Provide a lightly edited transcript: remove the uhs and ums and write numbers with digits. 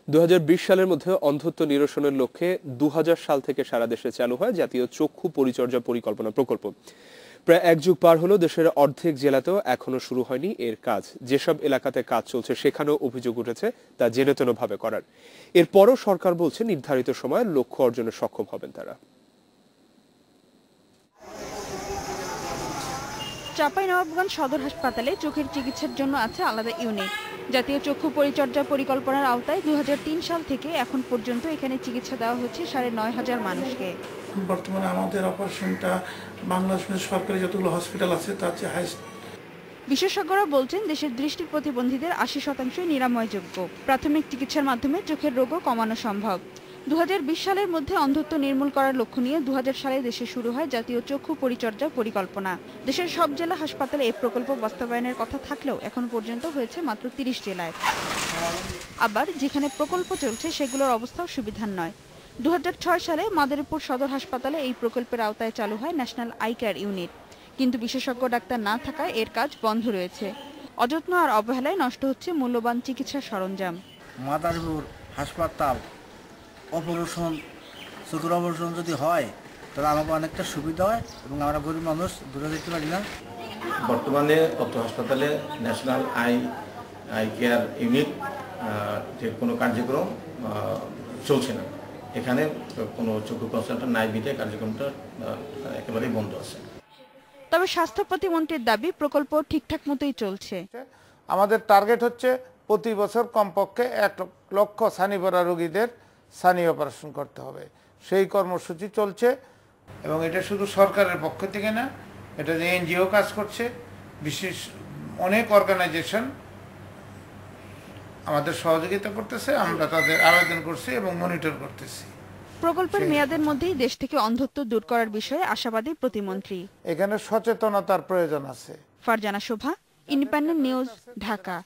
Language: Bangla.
2020 সালের মধ্যে অন্ধত্ব নিরসনের লক্ষ্যে 2000 সাল থেকে সারা দেশে চালু হয় জাতীয় চক্ষু পরিচর্যা পরিকল্পনা প্রকল্প। প্রায় এক যুগ পার হলো, দেশের অর্ধেক জেলাতেও এখনো শুরু হয়নি এর কাজ। যেসব এলাকাতে কাজ চলছে সেখানেও অভিযোগ উঠেছে তা জেনেতেনভাবে করার। এরপরও সরকার বলছে নির্ধারিত সময়ে লক্ষ্য অর্জনে সক্ষম হবেন তারা। চাঁপাইনবাবগঞ্জ সদর হাসপাতালে চোখের চিকিৎসার জন্য আছে আলাদা ইউনিট। জাতীয় চক্ষু পরিচর্যা পরিকল্পনার আওতায় 2003 সাল থেকে এখন পর্যন্ত এখানে চিকিৎসা দেওয়া হচ্ছে 9,500 মানুষকে। বর্তমানে আমাদের অপারেশনটা বাংলাদেশের সরকারি যতগুলো হসপিটাল আছে তার চেয়ে হাইস্ট। বিশেষজ্ঞরা বলছেন দেশের দৃষ্টি প্রতিবন্ধীদের 80% নিরাময়যোগ্য। প্রাথমিক চিকিৎসার মাধ্যমে চোখের রোগও কমানো সম্ভব। 2020 সালের মধ্যে অন্ধত্ব নির্মূল করার লক্ষ্য নিয়ে 2000 সালে দেশে শুরু হয় জাতীয় চক্ষু পরিচর্যা পরিকল্পনা। দেশের সব জেলা হাসপাতালে এই প্রকল্প বাস্তবায়নের কথা থাকলেও এখন পর্যন্ত হয়েছে মাত্র 30 জেলায়। আবার যেখানে প্রকল্প চলছে সেগুলোর অবস্থাও সুবিধার নয়। 2006 সালে মাদারীপুর সদর হাসপাতালে এই প্রকল্পের আওতায় চালু হয় ন্যাশনাল আই কেয়ার ইউনিট, কিন্তু বিশেষজ্ঞ ডাক্তার না থাকায় এর কাজ বন্ধ রয়েছে। অযত্ন আর অবহেলায় নষ্ট হচ্ছে মূল্যবান চিকিৎসার সরঞ্জাম। মাদারীপুর হাসপাতাল অপারেশন চোখের অপারেশন যদি হয় তাহলে আমাকে অনেকটা সুবিধা হয় এবং আমরা গরিব মানুষ দূরে যেতে পারি না। বর্তমানে অত্র হাসপাতালে ন্যাশনাল আই কেয়ার ইউনিট যে কোনো কার্যক্রম চলছে না। এখানে কোনো চক্ষু কনসালটেন্ট নাই বিধে কার্যক্রমটা একেবারেই বন্ধ আছে। তবে স্বাস্থ্য প্রতিমন্ত্রীর দাবি প্রকল্প ঠিকঠাক মতোই চলছে। আমাদের টার্গেট হচ্ছে প্রতি বছর কমপক্ষে 1 লক্ষ ছানি পড়া রোগীদের ছানি অপারেশন করতে হবে। সেই কর্মসূচি চলছে এবং এটা শুধু সরকারের পক্ষ থেকে না, এটা যে এনজিও কাজ করছে, বিশেষ অনেক অর্গানাইজেশন আমাদের সহযোগিতা করতেছে। আমরা তাদের আবেদন করছি এবং মনিটর করতেছি। প্রকল্পের মেয়াদের মধ্যেই দেশ থেকে অন্ধত্ব দূর করার বিষয়ে আশাবাদী প্রতিমন্ত্রী। এখানে সচেতনতার প্রয়োজন আছে। ফারজানা শোভা, ইন্ডিপেন্ডেন্ট নিউজ, ঢাকা।